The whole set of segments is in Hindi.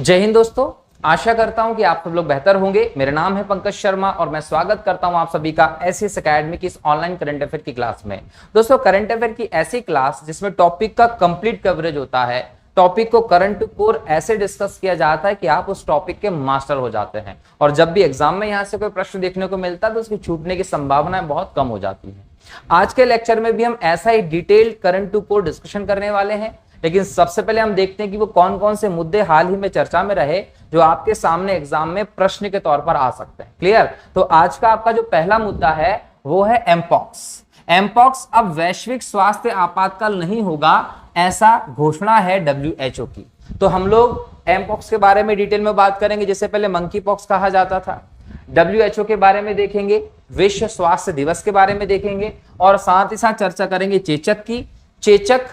जय हिंद दोस्तों, आशा करता हूं कि आप सब लोग बेहतर होंगे। मेरा नाम है पंकज शर्मा और मैं स्वागत करता हूं आप सभी का एसएस एकेडमी की इस ऑनलाइन करंट अफेयर की क्लास में। दोस्तों, करंट अफेयर की ऐसी क्लास जिसमें टॉपिक का कंप्लीट कवरेज होता है, टॉपिक को करंट टू कोर ऐसे डिस्कस किया जाता है कि आप उस टॉपिक के मास्टर हो जाते हैं और जब भी एग्जाम में यहां से कोई प्रश्न देखने को मिलता है तो उसकी छूटने की संभावनाएं बहुत कम हो जाती है। आज के लेक्चर में भी हम ऐसा ही detailed current to core discussion करने वाले हैं, लेकिन सबसे पहले हम देखते हैं कि वो कौन कौन से मुद्दे हाल ही में चर्चा में रहे जो आपके सामने एग्जाम में प्रश्न के तौर पर आ सकते हैं। क्लियर? तो आज का आपका जो पहला मुद्दा है वो है एमपॉक्स। एमपॉक्स अब वैश्विक स्वास्थ्य आपातकाल नहीं होगा, ऐसा घोषणा है डब्ल्यूएचओ की। तो हम लोग एमपॉक्स के बारे में डिटेल में बात करेंगे, जिससे पहले मंकी पॉक्स कहा जाता था। डब्ल्यूएचओ के बारे में देखेंगे, विश्व स्वास्थ्य दिवस के बारे में देखेंगे और साथ ही साथ चर्चा करेंगे चेचक की। चेचक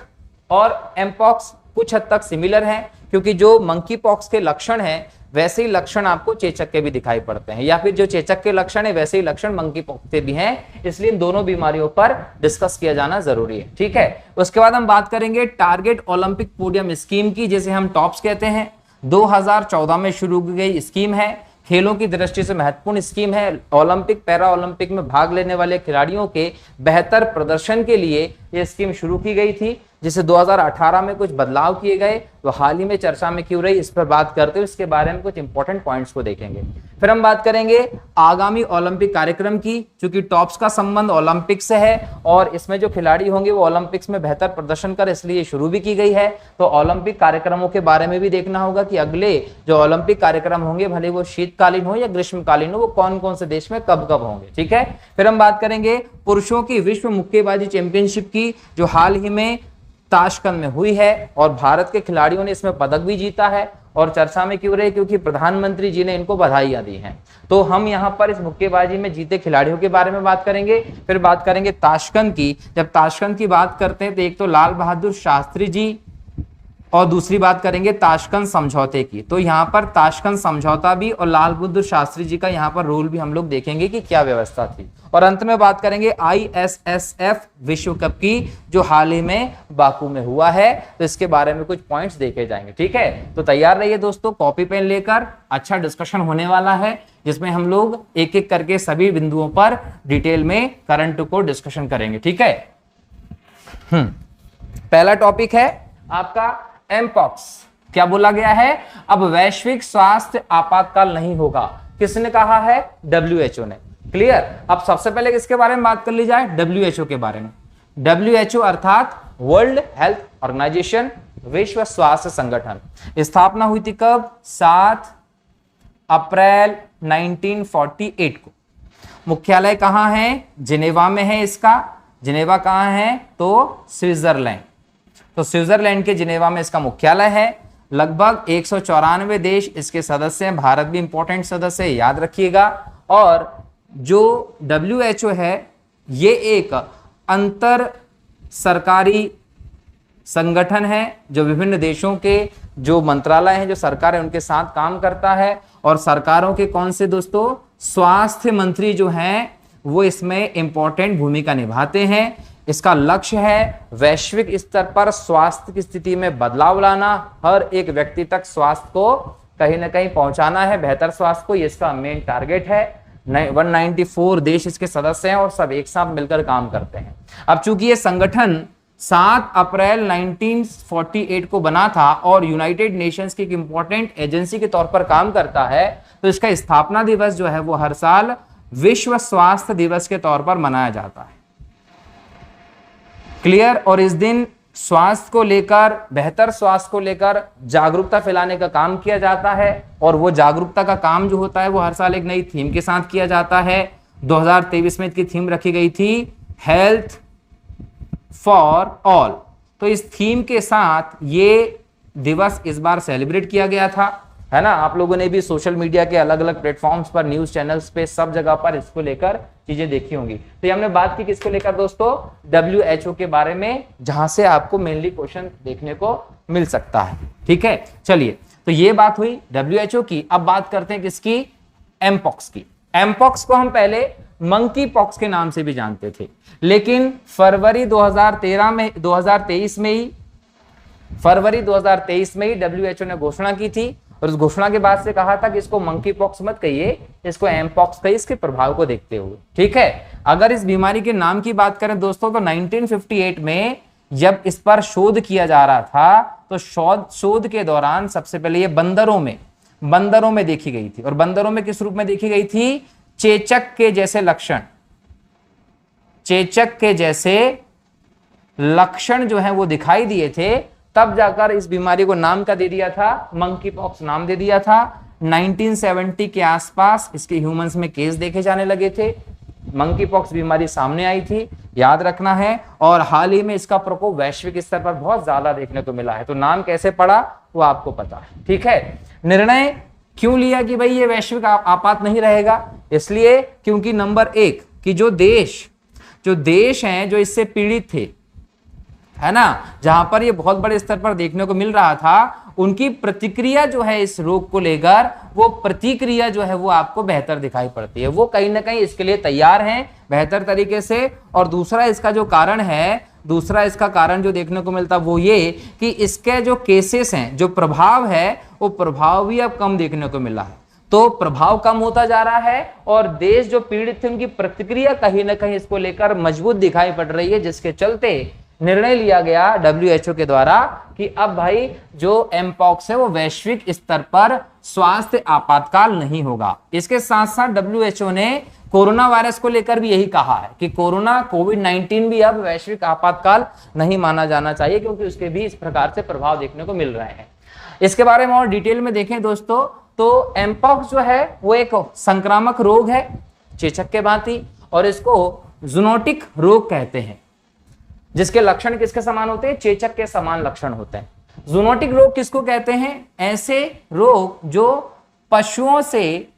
और एमपॉक्स कुछ हद तक सिमिलर हैं, क्योंकि जो मंकी पॉक्स के लक्षण हैं वैसे ही लक्षण आपको चेचक के भी दिखाई पड़ते हैं, या फिर जो चेचक के लक्षण है वैसे ही लक्षण मंकी पॉक्स के भी हैं। इसलिए इन दोनों बीमारियों पर डिस्कस किया जाना जरूरी है। ठीक है, उसके बाद हम बात करेंगे टारगेट ओलंपिक पोडियम स्कीम की, जिसे हम टॉप्स कहते हैं। 2014 में शुरू की गई स्कीम है, खेलों की दृष्टि से महत्वपूर्ण स्कीम है। ओलंपिक पैरा ओलंपिक में भाग लेने वाले खिलाड़ियों के बेहतर प्रदर्शन के लिए यह स्कीम शुरू की गई थी, जिसे 2018 में कुछ बदलाव किए गए। तो हाल ही में चर्चा में क्यों रही, इस पर बात करते हुए इसके बारे में कुछ इंपॉर्टेंट पॉइंट्स को देखेंगे। फिर हम बात करेंगे आगामी ओलंपिक कार्यक्रम की, क्योंकि टॉप्स का संबंध ओलंपिक से है और इसमें जो खिलाड़ी होंगे वो ओलंपिक्स में बेहतर प्रदर्शन कर, इसलिए शुरू भी की गई है। तो ओलंपिक कार्यक्रमों के बारे में भी देखना होगा कि अगले जो ओलंपिक कार्यक्रम होंगे, भले वो शीतकालीन हो या ग्रीष्मकालीन हो, वो कौन कौन से देश में कब कब होंगे। ठीक है, फिर हम बात करेंगे पुरुषों की विश्व मुक्केबाजी चैंपियनशिप की, जो हाल ही में ताशकंद में हुई है और भारत के खिलाड़ियों ने इसमें पदक भी जीता है। और चर्चा में क्यों रहे, क्योंकि प्रधानमंत्री जी ने इनको बधाइयां दी हैं। तो हम यहां पर इस मुक्केबाजी में जीते खिलाड़ियों के बारे में बात करेंगे। फिर बात करेंगे ताशकंद की। जब ताशकंद की बात करते हैं तो एक तो लाल बहादुर शास्त्री जी और दूसरी बात करेंगे ताशकंद समझौते की। तो यहाँ पर ताशकंद समझौता भी और लाल बहादुर शास्त्री जी का यहाँ पर रोल भी हम लोग देखेंगे कि क्या व्यवस्था थी। और अंत में बात करेंगे आईएसएसएफ विश्व कप की, जो हाल ही में बाकू में हुआ है। तो इसके बारे में कुछ पॉइंट्स देखे जाएंगे। ठीक है, तो तैयार रहिए दोस्तों, कॉपी पेन लेकर। अच्छा डिस्कशन होने वाला है, जिसमें हम लोग एक एक करके सभी बिंदुओं पर डिटेल में करंट को डिस्कशन करेंगे। ठीक है, पहला टॉपिक है आपका एमपॉक्स। क्या बोला गया है? अब वैश्विक स्वास्थ्य आपातकाल नहीं होगा। किसने कहा है? डब्ल्यूएचओ ने। क्लियर? अब सबसे पहले किसके बारे में बात कर ली जाए? डब्ल्यूएचओ के बारे में। डब्ल्यूएचओ अर्थात वर्ल्ड हेल्थ ऑर्गेनाइजेशन, विश्व स्वास्थ्य संगठन। स्थापना हुई थी कब? 7 अप्रैल 1948 को। मुख्यालय कहां है? जिनेवा में है इसका। जिनेवा कहां है? तो स्विट्जरलैंड। तो स्विट्जरलैंड के जिनेवा में इसका मुख्यालय है। लगभग 194 देश इसके सदस्य हैं। भारत भी इंपॉर्टेंट सदस्य है, याद रखिएगा। और जो डब्ल्यूएचओ है ये एक अंतर सरकारी संगठन है, जो विभिन्न देशों के जो मंत्रालय हैं, जो सरकार है, उनके साथ काम करता है। और सरकारों के कौन से दोस्तों? स्वास्थ्य मंत्री जो हैं वो इसमें इंपॉर्टेंट भूमिका निभाते हैं। इसका लक्ष्य है वैश्विक स्तर पर स्वास्थ्य की स्थिति में बदलाव लाना, हर एक व्यक्ति तक स्वास्थ्य को कहीं ना कहीं पहुंचाना है, बेहतर स्वास्थ्य को। ये इसका मेन टारगेट है। 194 देश इसके सदस्य हैं और सब एक साथ मिलकर काम करते हैं। अब चूंकि ये संगठन 7 अप्रैल 1948 को बना था और यूनाइटेड नेशंस की एक इंपॉर्टेंट एजेंसी के तौर पर काम करता है, तो इसका स्थापना दिवस जो है वो हर साल विश्व स्वास्थ्य दिवस के तौर पर मनाया जाता है। क्लियर? और इस दिन स्वास्थ्य को लेकर, बेहतर स्वास्थ्य को लेकर जागरूकता फैलाने का काम किया जाता है। और वो जागरूकता का काम जो होता है वो हर साल एक नई थीम के साथ किया जाता है। 2023 में इसकी थीम रखी गई थी हेल्थ फॉर ऑल। तो इस थीम के साथ ये दिवस इस बार सेलिब्रेट किया गया था, है ना। आप लोगों ने भी सोशल मीडिया के अलग अलग प्लेटफॉर्म्स पर, न्यूज चैनल्स पे, सब जगह पर इसको लेकर चीजें देखी होंगी। तो ये हमने बात की किसको लेकर दोस्तों? डब्ल्यूएचओ के बारे में, जहां से आपको मेनली क्वेश्चन देखने को मिल सकता है। ठीक है, चलिए, तो ये बात हुई डब्ल्यूएचओ की। अब बात करते हैं किसकी? एमपॉक्स की। एमपॉक्स को हम पहले मंकी पॉक्स के नाम से भी जानते थे, लेकिन फरवरी 2023 में ही फरवरी 2023 में ही डब्ल्यूएचओ ने घोषणा की थी और उस घोषणा के बाद से कहा था कि इसको मंकी पॉक्स मत कहिए, इसको एमपॉक्स कहिए, इसके प्रभाव को देखते हुए। ठीक है, अगर इस बीमारी के नाम की बात करें दोस्तों तो 1958 में जब इस पर शोध किया जा रहा था तो शोध के दौरान सबसे पहले ये बंदरों में देखी गई थी। और बंदरों में किस रूप में देखी गई थी? चेचक के जैसे लक्षण, चेचक के जैसे लक्षण जो है वो दिखाई दिए थे। तब जाकर इस बीमारी को नाम का दे दिया था, मंकी पॉक्स नाम दे दिया था। 1970 के आसपास इसके ह्यूमंस में केस देखे जाने लगे थे, मंकी पॉक्स बीमारी सामने आई थी, याद रखना है। और हाल ही में इसका प्रकोप वैश्विक स्तर पर बहुत ज्यादा देखने को मिला है। तो नाम कैसे पड़ा वो आपको पता है। ठीक है, निर्णय क्यों लिया कि भाई ये वैश्विक आपात नहीं रहेगा? इसलिए क्योंकि नंबर 1 कि जो देश हैं जो इससे पीड़ित थे, है ना, जहां पर ये बहुत बड़े स्तर पर देखने को मिल रहा था, उनकी प्रतिक्रिया जो है इस रोग को लेकर, वो प्रतिक्रिया जो है वो आपको बेहतर दिखाई पड़ती है। वो कहीं ना कहीं इसके लिए तैयार हैं बेहतर तरीके से। और दूसरा इसका कारण जो देखने को मिलता वो ये कि इसके जो केसेस हैं, जो प्रभाव है, वो प्रभाव भी अब कम देखने को मिला है। तो प्रभाव कम होता जा रहा है और देश जो पीड़ित थे उनकी प्रतिक्रिया कहीं ना कहीं इसको लेकर मजबूत दिखाई पड़ रही है, जिसके चलते निर्णय लिया गया डब्ल्यूएचओ के द्वारा कि अब भाई जो एमपॉक्स है वो वैश्विक स्तर पर स्वास्थ्य आपातकाल नहीं होगा। इसके साथ साथ डब्ल्यूएचओ ने कोरोना वायरस को लेकर भी यही कहा है कि कोविड-19 भी अब वैश्विक आपातकाल नहीं माना जाना चाहिए, क्योंकि उसके भी इस प्रकार से प्रभाव देखने को मिल रहे हैं। इसके बारे में और डिटेल में देखें दोस्तों तो एमपॉक्स जो है वो एक संक्रामक रोग है चेचक के भांति, और इसको जूनोटिक रोग कहते हैं, जिसके लक्षण किसके समान होते हैं? चेचक के समान लक्षण होते हैं। जूनोटिक रोग किसको कहते हैं? ऐसे रोग जो पशुओं से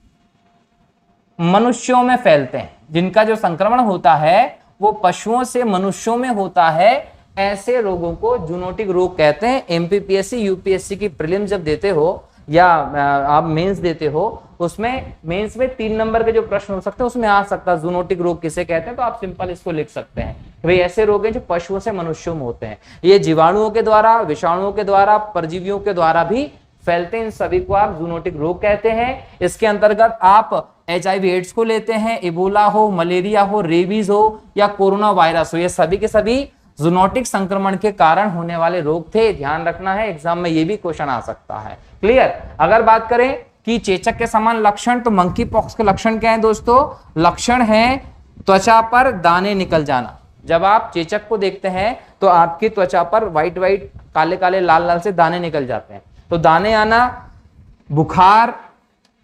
मनुष्यों में फैलते हैं, जिनका जो संक्रमण होता है वो पशुओं से मनुष्यों में होता है, ऐसे रोगों को जूनोटिक रोग कहते हैं। एमपीपीएससी यूपीएससी की प्रीलिम जब देते हो या आप मेंस देते हो, उसमें मेंस में 3 नंबर के जो प्रश्न हो सकते हैं उसमें आ सकता है जूनोटिक रोग किसे कहते हैं। तो आप सिंपल इसको लिख सकते हैं कि भाई ऐसे रोग हैं जो पशुओं से मनुष्यों में होते हैं। ये जीवाणुओं के द्वारा, विषाणुओं के द्वारा, परजीवियों के द्वारा भी फैलते हैं। इन सभी को आप जूनोटिक रोग कहते हैं। इसके अंतर्गत आप HIV एड्स को लेते हैं, इबोला हो, मलेरिया हो, रेबीज हो या कोरोना वायरस हो, ये सभी के सभी जूनोटिक संक्रमण के कारण होने वाले रोग थे। ध्यान रखना है, एग्जाम में ये भी क्वेश्चन आ सकता है। क्लियर? अगर बात करें कि चेचक के समान लक्षण, तो मंकी पॉक्स के लक्षण क्या है दोस्तों? लक्षण है त्वचा पर दाने निकल जाना। जब आप चेचक को देखते हैं तो आपकी त्वचा पर व्हाइट व्हाइट, काले काले, लाल लाल से दाने निकल जाते हैं। तो दाने आना, बुखार,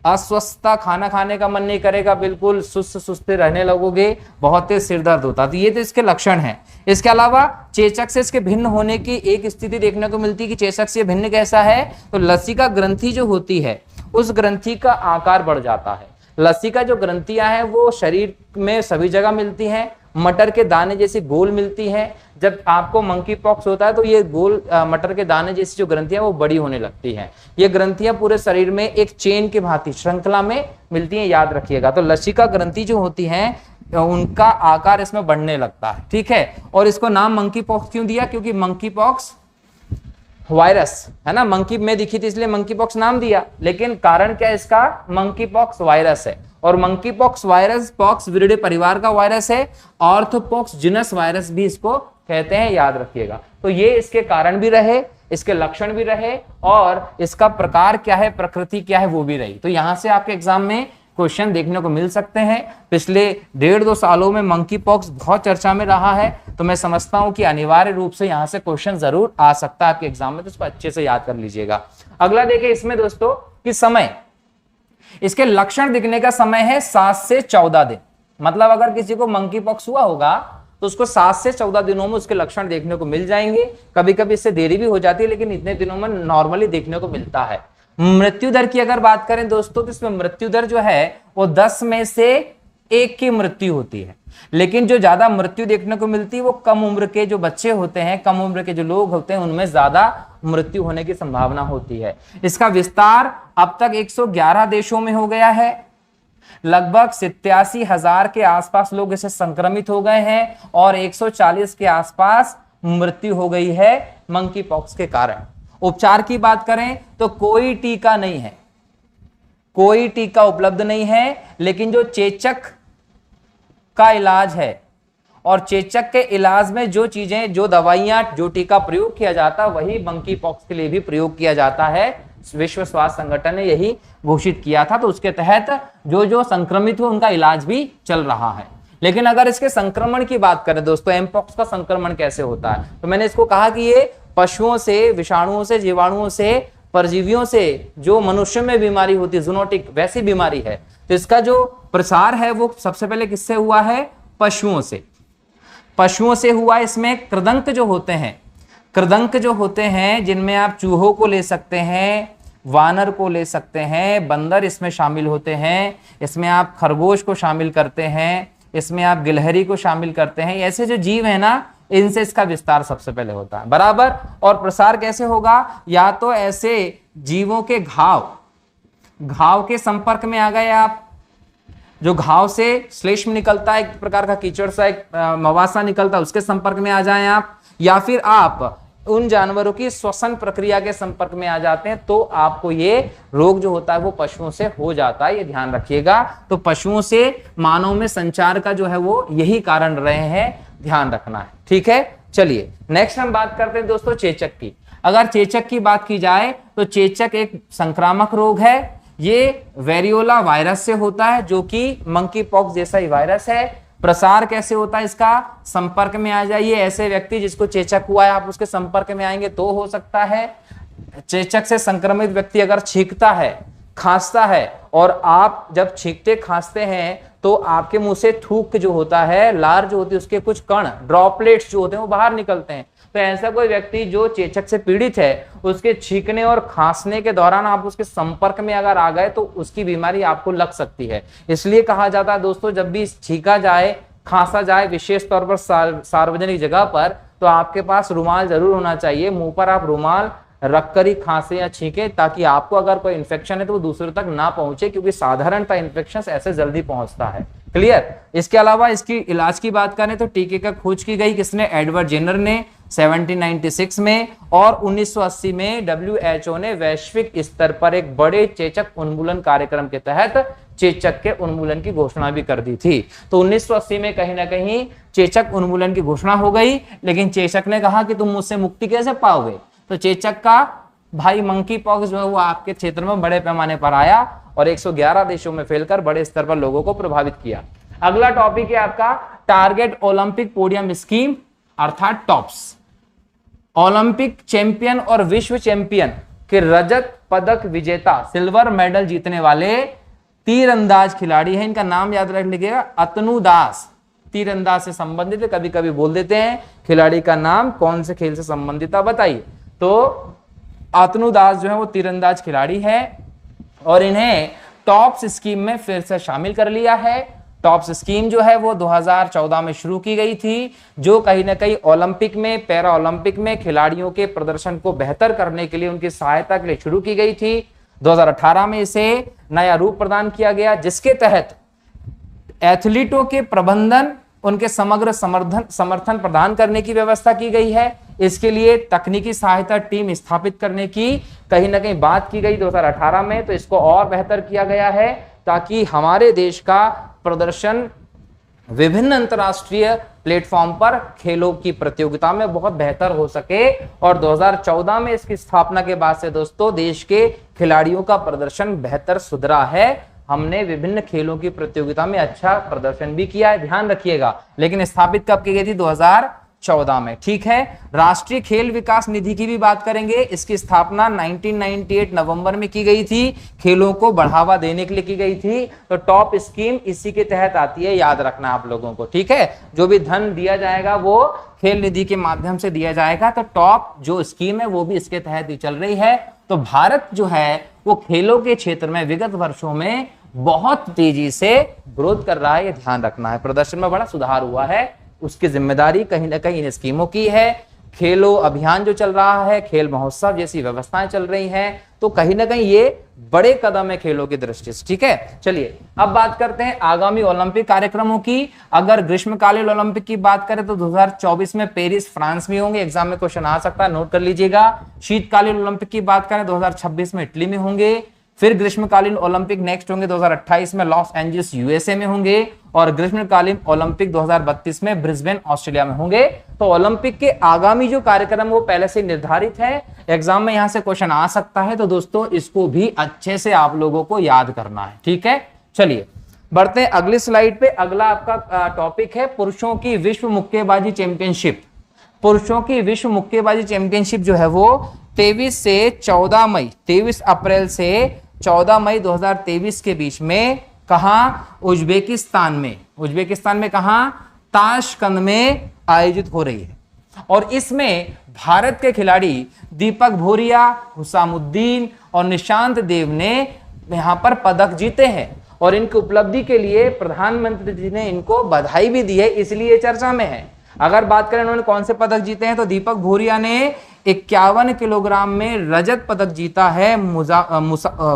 अस्वस्थता, खाना खाने का मन नहीं करेगा, बिल्कुल सुस्त सुस्ते रहने लगोगे, बहुत तेज सिर दर्द होता है। तो ये तो इसके लक्षण हैं। इसके अलावा चेचक से इसके भिन्न होने की एक स्थिति देखने को मिलती है कि चेचक से भिन्न कैसा है? तो लसिका ग्रंथि जो होती है उस ग्रंथि का आकार बढ़ जाता है। लसिका जो ग्रंथियां हैं वो शरीर में सभी जगह मिलती हैं, मटर के दाने जैसी गोल मिलती हैं। जब आपको मंकी पॉक्स होता है तो ये गोल मटर के दाने जैसी जो ग्रंथियां वो बड़ी होने लगती हैं। ये ग्रंथियां पूरे शरीर में एक चेन के भांति श्रृंखला में मिलती हैं, याद रखिएगा। तो लसिका ग्रंथि जो होती हैं उनका आकार इसमें बढ़ने लगता है। ठीक है, और इसको नाम मंकी पॉक्स क्यों दिया? क्योंकि मंकी पॉक्स वायरस है ना, मंकी में दिखी थी इसलिए मंकी पॉक्स नाम दिया, लेकिन कारण क्या है इसका? मंकी पॉक्स वायरस है। और मंकी पॉक्स वायरस पॉक्स विरिडे परिवार का वायरस है। ऑर्थोपॉक्स जिनस वायरस भी इसको कहते हैं, याद रखिएगा। तो ये इसके कारण भी रहे, इसके लक्षण भी रहे, और इसका प्रकार क्या है, प्रकृति क्या है, वो भी रही। तो यहां से आपके एग्जाम में क्वेश्चन देखने को मिल सकते हैं। पिछले 1.5-2 सालों में मंकी पॉक्स बहुत चर्चा में रहा है, तो मैं समझता हूं कि अनिवार्य रूप से यहां से क्वेश्चन जरूर आ सकता है आपके एग्जाम में, तो इसको अच्छे से याद कर लीजिएगा। अगला देखिए इसमें दोस्तों कि समय, इसके लक्षण दिखने का समय है 7 से 14 दिन। मतलब अगर किसी को मंकी पॉक्स हुआ होगा तो उसको 7 से 14 दिनों में उसके लक्षण देखने को मिल जाएंगे। कभी कभी इससे देरी भी हो जाती है, लेकिन इतने दिनों में नॉर्मली देखने को मिलता है। मृत्यु दर की अगर बात करें दोस्तों तो इसमें मृत्यु दर जो है वो 10 में से 1 की मृत्यु होती है। लेकिन जो ज्यादा मृत्यु देखने को मिलती है वो कम उम्र के जो बच्चे होते हैं, कम उम्र के जो लोग होते हैं, उनमें ज्यादा मृत्यु होने की संभावना होती है। इसका विस्तार अब तक 111 देशों में हो गया है। लगभग 87,000 के आसपास लोग इसे संक्रमित हो गए हैं और 140 के आसपास मृत्यु हो गई है मंकी पॉक्स के कारण। उपचार की बात करें तो कोई टीका नहीं है, कोई टीका उपलब्ध नहीं है, लेकिन जो चेचक का इलाज है और चेचक के इलाज में जो चीजें, जो दवाइयां, जो टीका प्रयोग किया जाता है वही मंकी पॉक्स के लिए भी प्रयोग किया जाता है। विश्व स्वास्थ्य संगठन ने यही घोषित किया था, तो उसके तहत जो जो संक्रमित हुए उनका इलाज भी चल रहा है। लेकिन अगर इसके संक्रमण की बात करें दोस्तों, एमपॉक्स का संक्रमण कैसे होता है, तो मैंने इसको कहा कि ये पशुओं से, विषाणुओं से, जीवाणुओं से, परजीवियों से जो मनुष्य में बीमारी होती है, जूनोटिक, वैसी बीमारी है। तो इसका जो प्रसार है वो सबसे पहले किससे हुआ है? पशुओं से। पशुओं से हुआ। इसमें कृदंक जो होते हैं, कृदंक जो होते हैं, जिनमें आप चूहों को ले सकते हैं, वानर को ले सकते हैं, बंदर इसमें शामिल होते हैं, इसमें आप खरगोश को शामिल करते हैं, इसमें आप गिलहरी को शामिल करते हैं। ऐसे जो जीव है ना, इनसे इसका विस्तार सबसे पहले होता है, बराबर। और प्रसार कैसे होगा? या तो ऐसे जीवों के घाव के संपर्क में आ गए आप, जो घाव से श्लेष्म निकलता है, एक प्रकार का कीचड़ सा, एक मवासा निकलता है, उसके संपर्क में आ जाएं आप, या फिर आप उन जानवरों की श्वसन प्रक्रिया के संपर्क में आ जाते हैं, तो आपको ये रोग जो होता है वो पशुओं से हो जाता है, ये ध्यान रखिएगा। तो पशुओं से मानव में संचार का जो है वो यही कारण रहे हैं, ध्यान रखना है, ठीक है। चलिए नेक्स्ट हम बात करते हैं दोस्तों चेचक की। अगर चेचक की बात की जाए तो चेचक एक संक्रामक रोग है। ये वेरियोला वायरस से होता है, जो कि मंकी पॉक्स जैसा ही वायरस है। प्रसार कैसे होता है इसका? संपर्क में आ जाइए, ऐसे व्यक्ति जिसको चेचक हुआ है आप उसके संपर्क में आएंगे तो हो सकता है। चेचक से संक्रमित व्यक्ति अगर छींकता है, खांसता है, और आप जब छींकते खांसते हैं तो आपके मुंह से थूक जो होता है, लार जो होती है, उसके कुछ कण, ड्रॉपलेट्स जो होते हैं वो बाहर निकलते हैं। तो ऐसा कोई व्यक्ति जो चेचक से पीड़ित है, उसके छींकने और खांसने के दौरान आप उसके संपर्क में अगर आ गए तो उसकी बीमारी आपको लग सकती है। इसलिए कहा जाता है दोस्तों, जब भी छींका जाए, खांसा जाए, विशेष तौर पर सार्वजनिक जगह पर, तो आपके पास रुमाल जरूर होना चाहिए। मुंह पर आप रुमाल रखकर ही खांसे या छींके, ताकि आपको अगर कोई इन्फेक्शन है तो वो दूसरों तक ना पहुंचे, क्योंकि साधारणतः इन्फेक्शन ऐसे जल्दी पहुंचता है। क्लियर। इसके अलावा इसकी इलाज की बात करें तो टीके का खोज की गई किसने? एडवर्ड जेनर ने 1796 में, और 1980 में WHO ने वैश्विक स्तर पर एक बड़े चेचक उन्मूलन कार्यक्रम के तहत चेचक के उन्मूलन की घोषणा भी कर दी थी। तो 1980 में कहीं ना कहीं चेचक उन्मूलन की घोषणा हो गई, लेकिन चेचक ने कहा कि तुम मुझसे मुक्ति कैसे पाओगे? तो चेचक का भाई मंकी पॉक्स जो है वो आपके क्षेत्र में बड़े पैमाने पर आया और 111 देशों में फैलकर बड़े स्तर पर लोगों को प्रभावित किया। अगला टॉपिक है आपका टारगेट ओलंपिक पोडियम स्कीम, अर्थात टॉप्स। ओलंपिक चैंपियन और विश्व चैंपियन के रजत पदक विजेता, सिल्वर मेडल जीतने वाले तीरंदाज खिलाड़ी हैं। इनका नाम याद रख लीजिएगा, अतनु दास। तीरंदाज से संबंधित है, कभी कभी बोल देते हैं खिलाड़ी का नाम कौन से खेल से संबंधित है बताइए। तो अतनु दास जो है वो तीरंदाज खिलाड़ी है और इन्हें टॉप्स स्कीम में फिर से शामिल कर लिया है। टॉप्स स्कीम जो है वो 2014 में शुरू की गई थी, जो कहीं ना कहीं ओलंपिक में, पैरा ओलंपिक में खिलाड़ियों के प्रदर्शन को बेहतर करने के लिए, उनकी सहायता के लिए शुरू की गई थी। 2018 में इसे नया रूप प्रदान किया गया, जिसके तहत एथलीटों के प्रबंधन, उनके समग्र समर्थन प्रदान करने की व्यवस्था की गई है। इसके लिए तकनीकी सहायता टीम स्थापित करने की कहीं ना कहीं बात की गई 2018 में, तो इसको और बेहतर किया गया है ताकि हमारे देश का प्रदर्शन विभिन्न अंतरराष्ट्रीय प्लेटफॉर्म पर खेलों की प्रतियोगिता में बहुत बेहतर हो सके। और 2014 में इसकी स्थापना के बाद से दोस्तों देश के खिलाड़ियों का प्रदर्शन बेहतर सुधरा है। हमने विभिन्न खेलों की प्रतियोगिता में अच्छा प्रदर्शन भी किया है, ध्यान रखिएगा। लेकिन स्थापित कब की गई थी? 2014 में, ठीक है। राष्ट्रीय खेल विकास निधि की भी बात करेंगे। इसकी स्थापना 1998 नवंबर में की गई थी, खेलों को बढ़ावा देने के लिए की गई थी। तो टॉप स्कीम इसी के तहत आती है, याद रखना आप लोगों को, ठीक है। जो भी धन दिया जाएगा वो खेल निधि के माध्यम से दिया जाएगा, तो टॉप जो स्कीम है वो भी इसके तहत ही चल रही है। तो भारत जो है वो खेलों के क्षेत्र में विगत वर्षों में बहुत तेजी से ग्रोथ कर रहा है, ये ध्यान रखना है। प्रदर्शन में बड़ा सुधार हुआ है, उसकी जिम्मेदारी कहीं ना कहीं इन स्कीमों की है। खेलो अभियान जो चल रहा है, खेल महोत्सव जैसी व्यवस्थाएं चल रही हैं, तो कहीं ना कहीं ये बड़े कदम है खेलों की दृष्टि से। ठीक है, चलिए अब बात करते हैं आगामी ओलंपिक कार्यक्रमों की। अगर ग्रीष्मकालीन ओलंपिक की बात करें तो 2024 में पेरिस फ्रांस में होंगे, एग्जाम में क्वेश्चन आ सकता है, नोट कर लीजिएगा। शीतकालीन ओलंपिक की बात करें 2026 में इटली में होंगे। फिर ग्रीष्मकालीन ओलंपिक नेक्स्ट होंगे 2028 में लॉस एंजल्स यूएसए में होंगे, और ग्रीष्मकालीन ओलंपिक 2032 में ब्रिस्बेन ऑस्ट्रेलिया में होंगे। तो ओलंपिक के आगामी जो कार्यक्रम वो पहले से निर्धारित है, एग्जाम में यहां से क्वेश्चन आ सकता है, तो दोस्तों इसको भी अच्छे से आप लोगों को याद करना है। ठीक है, चलिए बढ़ते हैं अगली स्लाइड पे। अगला आपका टॉपिक है पुरुषों की विश्व मुक्केबाजी चैंपियनशिप। पुरुषों की विश्व मुक्केबाजी चैंपियनशिप जो है वो 23 अप्रैल से 14 मई 2023 के बीच में कहा, उज्बेकिस्तान में कहा, ताशकंद में आयोजित हो रही है। और इसमें भारत के खिलाड़ी दीपक भोरिया, हुसामुद्दीन और निशांत देव ने यहां पर पदक जीते हैं, और इनकी उपलब्धि के लिए प्रधानमंत्री जी ने इनको बधाई भी दी है, इसलिए चर्चा में है। अगर बात करें इन्होंने कौन से पदक जीते हैं, तो दीपक भोरिया ने 51 किलोग्राम में रजत पदक जीता है,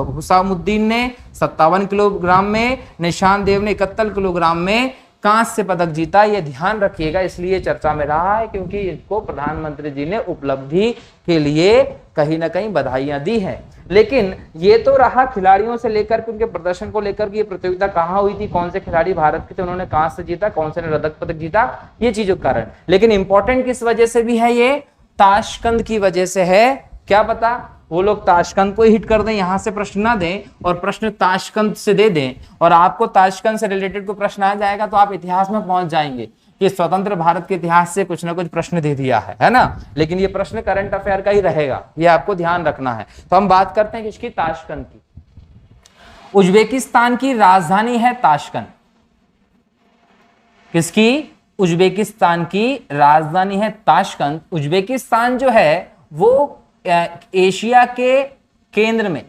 हुसामुद्दीन ने 57 किलोग्राम में, निशांत देव ने 71 किलोग्राम में कांस्य पदक जीता। ये ध्यान रखिएगा, इसलिए चर्चा में रहा है क्योंकि इनको प्रधानमंत्री जी ने उपलब्धि के लिए कहीं ना कहीं बधाइयां दी हैं। लेकिन ये तो रहा खिलाड़ियों से लेकर के उनके प्रदर्शन को लेकर के ये प्रतियोगिता कहाँ हुई थी, कौन से खिलाड़ी भारत के थे, उन्होंने कांस्य जीता, कौन से ने रजत पदक जीता, ये चीजों के कारण। लेकिन इंपॉर्टेंट किस वजह से भी है, ये ताशकंद की वजह से है। क्या पता वो लोग ताशकंद को हिट कर दें, यहां से प्रश्न ना दें और प्रश्न ताशकंद से दे दें, और आपको ताशकंद से रिलेटेड कोई प्रश्न आ जाएगा तो आप इतिहास में पहुंच जाएंगे कि स्वतंत्र भारत के इतिहास से कुछ ना कुछ प्रश्न दे दिया है ना। लेकिन ये प्रश्न करंट अफेयर का ही रहेगा, ये आपको ध्यान रखना है। तो हम बात करते हैं किसकी, ताशकंद की। उज्बेकिस्तान की राजधानी है ताशकंद। किसकी, उज्बेकिस्तान की राजधानी है ताशकंद। उज्बेकिस्तान जो है वो एशिया के केंद्र में,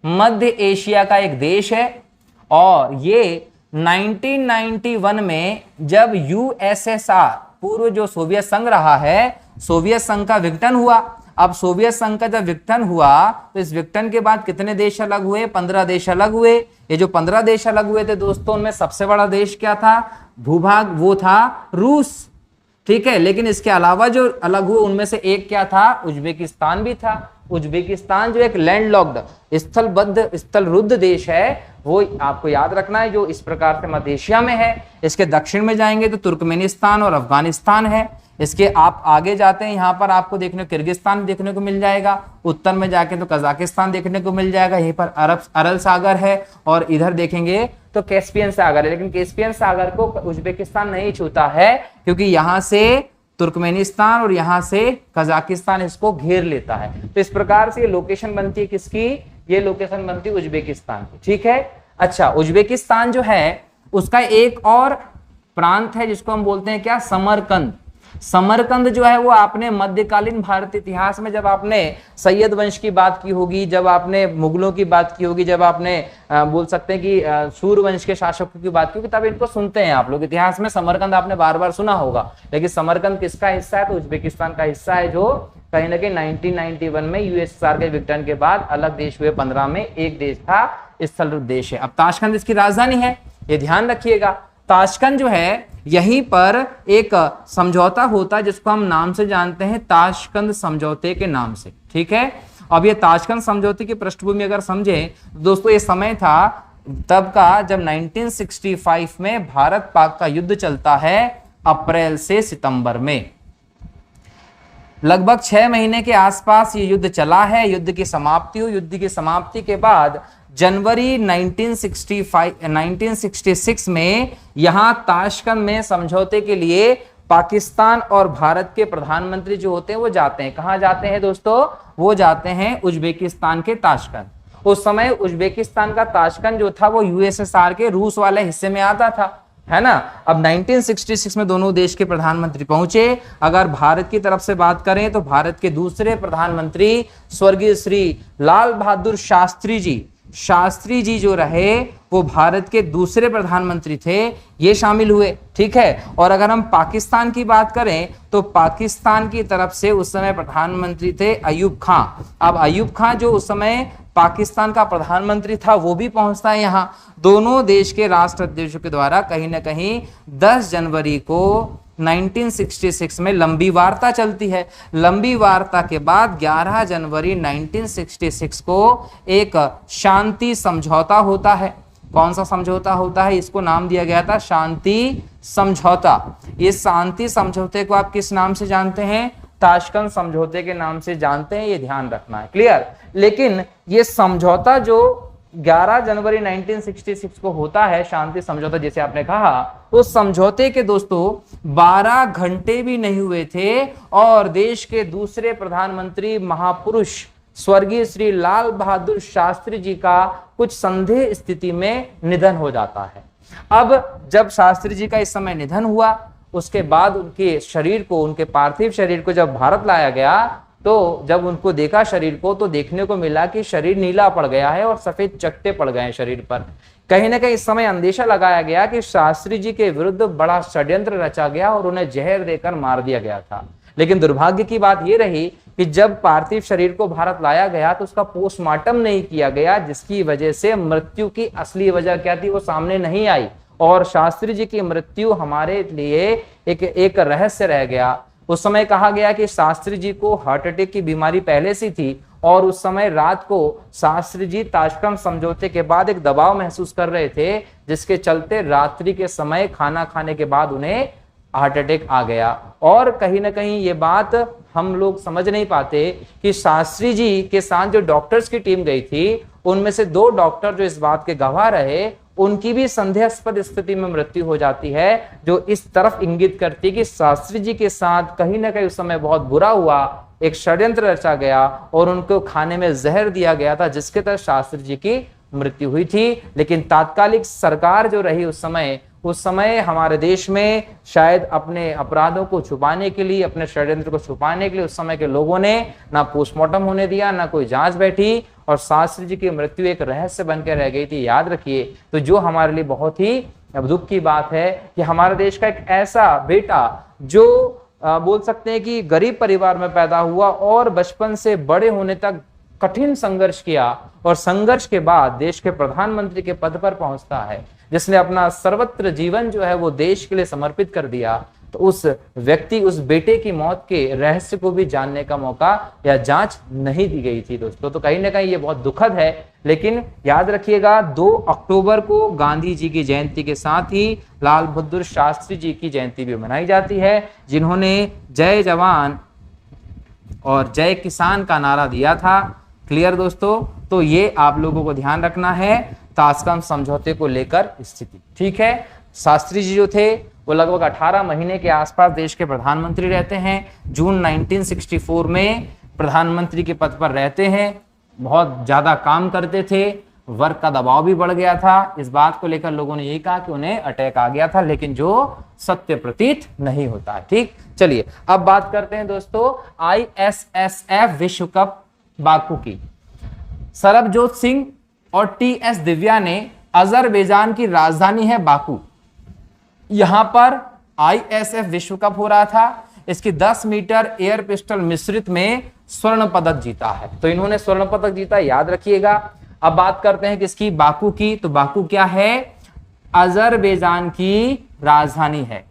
मध्य एशिया का एक देश है, और ये 1991 में जब यूएसएसआर, पूर्व जो सोवियत संघ रहा है, सोवियत संघ का विघटन हुआ। अब सोवियत संघ का जब विघटन हुआ तो इस विघटन के बाद कितने देश अलग हुए, 15 देश अलग हुए। ये जो 15 देश अलग हुए थे दोस्तों, उनमें सबसे बड़ा देश क्या था, भूभाग, वो था रूस। ठीक है, लेकिन इसके अलावा जो अलग हुए उनमें से एक क्या था, उज्बेकिस्तान भी था। उज्बेकिस्तान जो एक लैंडलॉक्ड, स्थलरुद्ध देश है, वो आपको याद रखना है, जो इस प्रकार से मध्य एशिया में है। इसके दक्षिण में जाएंगे तो तुर्कमेनिस्तान और अफगानिस्तान है। इसके आप आगे जाते हैं, यहाँ पर आपको देखने को किर्गिस्तान देखने को मिल जाएगा। उत्तर में जाके तो कजाकिस्तान देखने को मिल जाएगा। यहीं पर अरल सागर है, और इधर देखेंगे तो कैस्पियन सागर है। लेकिन कैस्पियन सागर को उज्बेकिस्तान नहीं छूता है, क्योंकि यहाँ से तुर्कमेनिस्तान और यहाँ से कजाकिस्तान इसको घेर लेता है। तो इस प्रकार से ये लोकेशन बनती है किसकी, ये लोकेशन बनती है उज्बेकिस्तान की। ठीक है, अच्छा, उज्बेकिस्तान जो है उसका एक और प्रांत है जिसको हम बोलते हैं क्या, समरकंद। समरकंद जो है वो आपने मध्यकालीन भारतीय इतिहास में, जब आपने सैयद वंश की बात की होगी, जब आपने मुगलों की बात की होगी, जब आपने बोल सकते हैं कि सूर्य वंश के शासकों की बात की होगी, तब इनको सुनते हैं आप लोग इतिहास में। समरकंद आपने बार बार सुना होगा। लेकिन समरकंद किसका हिस्सा है, तो उज्बेकिस्तान का हिस्सा है, जो कहीं ना कहीं 1991 में यूएसएसआर के विघटन के बाद अलग देश हुए। 15 में एक देश था, स्थलरुद्ध देश है। अब ताशकंद इसकी राजधानी है, ये ध्यान रखिएगा। ताशकंद जो है, यहीं पर एक समझौता होता है जिसको हम नाम से जानते हैं, ताशकंद समझौते के नाम से। ठीक है, अब ये ताशकंद समझौते की पृष्ठभूमि अगर समझें दोस्तों, ये समय था तब का जब 1965 में भारत पाक का युद्ध चलता है, अप्रैल से सितंबर में। लगभग 6 महीने के आसपास ये युद्ध चला है। युद्ध की समाप्ति हुई। युद्ध की समाप्ति के बाद जनवरी 1966 में यहां ताशकंद में समझौते के लिए पाकिस्तान और भारत के प्रधानमंत्री जो होते हैं वो जाते हैं। कहां जाते हैं दोस्तों, वो जाते हैं उज्बेकिस्तान के ताशकंद। उस समय उज्बेकिस्तान का ताशकंद जो था वो यूएसएसआर के रूस वाले हिस्से में आता था, है ना। अब 1966 में दोनों देश के प्रधानमंत्री पहुंचे। अगर भारत की तरफ से बात करें तो भारत के दूसरे प्रधानमंत्री स्वर्गीय श्री लाल बहादुर शास्त्री जी, शास्त्री जी जो रहे वो भारत के दूसरे प्रधानमंत्री थे, ये शामिल हुए। ठीक है, और अगर हम पाकिस्तान की बात करें तो पाकिस्तान की तरफ से उस समय प्रधानमंत्री थे अयूब खां। अब अयूब खां जो उस समय पाकिस्तान का प्रधानमंत्री था वो भी पहुंचता है यहाँ। दोनों देश के राष्ट्राध्यक्षों के द्वारा कहीं ना कहीं 10 जनवरी को 1966 में लंबी वार्ता चलती है। लंबी वार्ता के बाद 11 जनवरी 1966 को एक शांति समझौता होता है। कौन सा समझौता होता है? इसको नाम दिया गया था शांति समझौता। इस शांति समझौते को आप किस नाम से जानते हैं? ताशकंद समझौते के नाम से जानते हैं, ये ध्यान रखना है। क्लियर? लेकिन ये समझौता जो 11 जनवरी 1966 को होता है, शांति समझौता जिसे आपने कहा, उस समझौते के दोस्तों 12 घंटे भी नहीं हुए थे और देश के दूसरे प्रधानमंत्री महापुरुष स्वर्गीय श्री लाल बहादुर शास्त्री जी का कुछ संदेह स्थिति में निधन हो जाता है। अब जब शास्त्री जी का इस समय निधन हुआ, उसके बाद उनके शरीर को, उनके पार्थिव शरीर को जब भारत लाया गया तो जब उनको देखा शरीर को, तो देखने को मिला कि शरीर नीला पड़ गया है और सफेद चकत्ते पड़ गए हैं शरीर पर। कहीं ना कहीं इस समय अंदेशा लगाया गया कि शास्त्री जी के विरुद्ध बड़ा षड्यंत्र रचा गया और उन्हें जहर देकर मार दिया गया था। लेकिन दुर्भाग्य की बात यह रही कि जब पार्थिव शरीर को भारत लाया गया तो उसका पोस्टमार्टम नहीं किया गया, जिसकी वजह से मृत्यु की असली वजह क्या थी वो सामने नहीं आई और शास्त्री जी की मृत्यु हमारे लिए एक रहस्य रह गया। उस समय कहा गया कि शास्त्री जी को हार्ट अटैक की बीमारी पहले से थी और उस समय रात को शास्त्री जी ताशकंद समझौते के बाद एक दबाव महसूस कर रहे थे, जिसके चलते रात्रि के समय खाना खाने के बाद उन्हें हार्ट अटैक आ गया। और कहीं ना कहीं ये बात हम लोग समझ नहीं पाते कि शास्त्री जी के साथ जो डॉक्टर्स की टीम गई थी, उनमें से 2 डॉक्टर जो इस बात के गवाह रहे, उनकी भी संदेहास्पद स्थिति में मृत्यु हो जाती है, जो इस तरफ इंगित करती है कि शास्त्री जी के साथ कहीं ना कहीं उस समय बहुत बुरा हुआ, एक षड्यंत्र रचा गया और उनको खाने में जहर दिया गया था, जिसके तहत शास्त्री जी की मृत्यु हुई थी। लेकिन तात्कालिक सरकार जो रही उस समय हमारे देश में शायद अपने अपराधों को छुपाने के लिए, अपने षड्यंत्र को छुपाने के लिए उस समय के लोगों ने ना पोस्टमार्टम होने दिया, ना कोई जांच बैठी और शास्त्री जी की मृत्यु एक रहस्य बनकर रह गई थी। याद रखिए, तो जो हमारे लिए बहुत ही दुख की बात है कि हमारे देश का एक ऐसा बेटा जो बोल सकते हैं कि गरीब परिवार में पैदा हुआ और बचपन से बड़े होने तक कठिन संघर्ष किया और संघर्ष के बाद देश के प्रधानमंत्री के पद पर पहुंचता है, जिसने अपना सर्वत्र जीवन जो है वो देश के लिए समर्पित कर दिया, तो उस व्यक्ति, उस बेटे की मौत के रहस्य को भी जानने का मौका या जांच नहीं दी गई थी दोस्तों। तो कहीं ना कहीं ये बहुत दुखद है। लेकिन याद रखिएगा 2 अक्टूबर को गांधी जी की जयंती के साथ ही लाल बहादुर शास्त्री जी की जयंती भी मनाई जाती है, जिन्होंने जय जवान और जय किसान का नारा दिया था। क्लियर दोस्तों? तो ये आप लोगों को ध्यान रखना है ताशकंद समझौते को लेकर स्थिति। ठीक है, शास्त्री जी जो थे वो लगभग 18 महीने के आसपास देश के प्रधानमंत्री रहते हैं। जून 1964 में प्रधानमंत्री के पद पर रहते हैं। बहुत ज्यादा काम करते थे, वर्क का दबाव भी बढ़ गया था। इस बात को लेकर लोगों ने यही कहा कि उन्हें अटैक आ गया था, लेकिन जो सत्य प्रतीत नहीं होता है। ठीक, चलिए अब बात करते हैं दोस्तों ISSF विश्व कप बाकू की। सरबजोत सिंह और TS दिव्या ने, अजरबैजान की राजधानी है बाकू, यहां पर ISF विश्व कप हो रहा था। इसकी 10 मीटर एयर पिस्टल मिश्रित में स्वर्ण पदक जीता है। तो इन्होंने स्वर्ण पदक जीता, याद रखिएगा। अब बात करते हैं किसकी? बाकू की। तो बाकू क्या है? अजरबैजान की राजधानी है।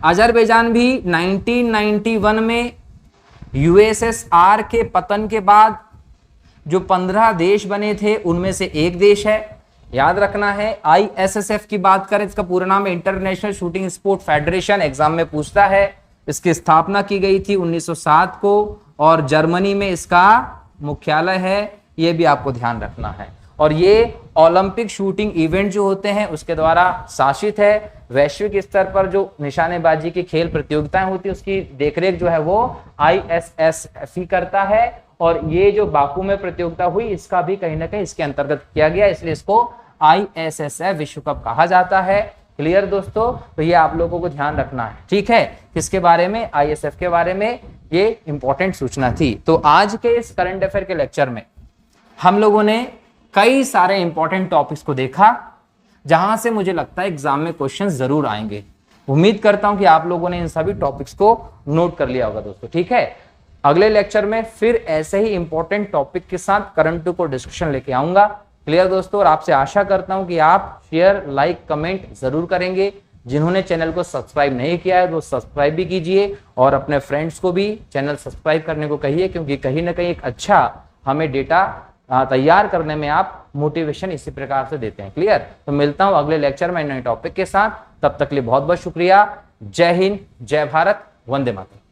अजरबैजान भी 1991 में USSR के पतन के बाद जो 15 देश बने थे उनमें से एक देश है। याद रखना है। ISSF की बात करें, इसका पूरा नाम है international shooting sport federation, exam में पूछता है। इसकी स्थापना की गई थी 1907 को और जर्मनी में इसका मुख्यालय है, ये भी आपको ध्यान रखना है। और ये ओलंपिक शूटिंग इवेंट जो होते हैं उसके द्वारा शासित है। वैश्विक स्तर पर जो निशानेबाजी की खेल प्रतियोगिताएं होती है उसकी देखरेख जो है वो ISSF ही करता है। और ये जो बाकू में प्रतियोगिता हुई इसका भी कहीं ना कहीं इसके अंतर्गत किया गया, इसलिए इसको ISSF विश्व कप कहा जाता है। क्लियर दोस्तों? तो ये आप लोगों को ध्यान रखना है। ठीक है, किसके बारे में? ISF के बारे में। ये इंपॉर्टेंट सूचना थी। तो आज के इस करंट अफेयर के लेक्चर में हम लोगों ने कई सारे इंपॉर्टेंट टॉपिक्स को देखा जहां से मुझे लगता है एग्जाम में क्वेश्चन जरूर आएंगे। उम्मीद करता हूं कि आप लोगों ने इन सभी टॉपिक्स को नोट कर लिया होगा दोस्तों। ठीक है, अगले लेक्चर में फिर ऐसे ही इंपॉर्टेंट टॉपिक के साथ करंट को डिस्कशन लेके आऊंगा। क्लियर दोस्तों, और आपसे आशा करता हूं कि आप शेयर, लाइक, कमेंट जरूर करेंगे। जिन्होंने चैनल को सब्सक्राइब नहीं किया है वो सब्सक्राइब भी कीजिए और अपने फ्रेंड्स को भी चैनल सब्सक्राइब करने को कहिए, क्योंकि कहीं ना कहीं एक अच्छा हमें डेटा तैयार करने में आप मोटिवेशन इसी प्रकार से देते हैं। क्लियर, तो मिलता हूं अगले लेक्चर में नए टॉपिक के साथ। तब तक के लिए बहुत बहुत शुक्रिया। जय हिंद, जय भारत, वंदे मातरम।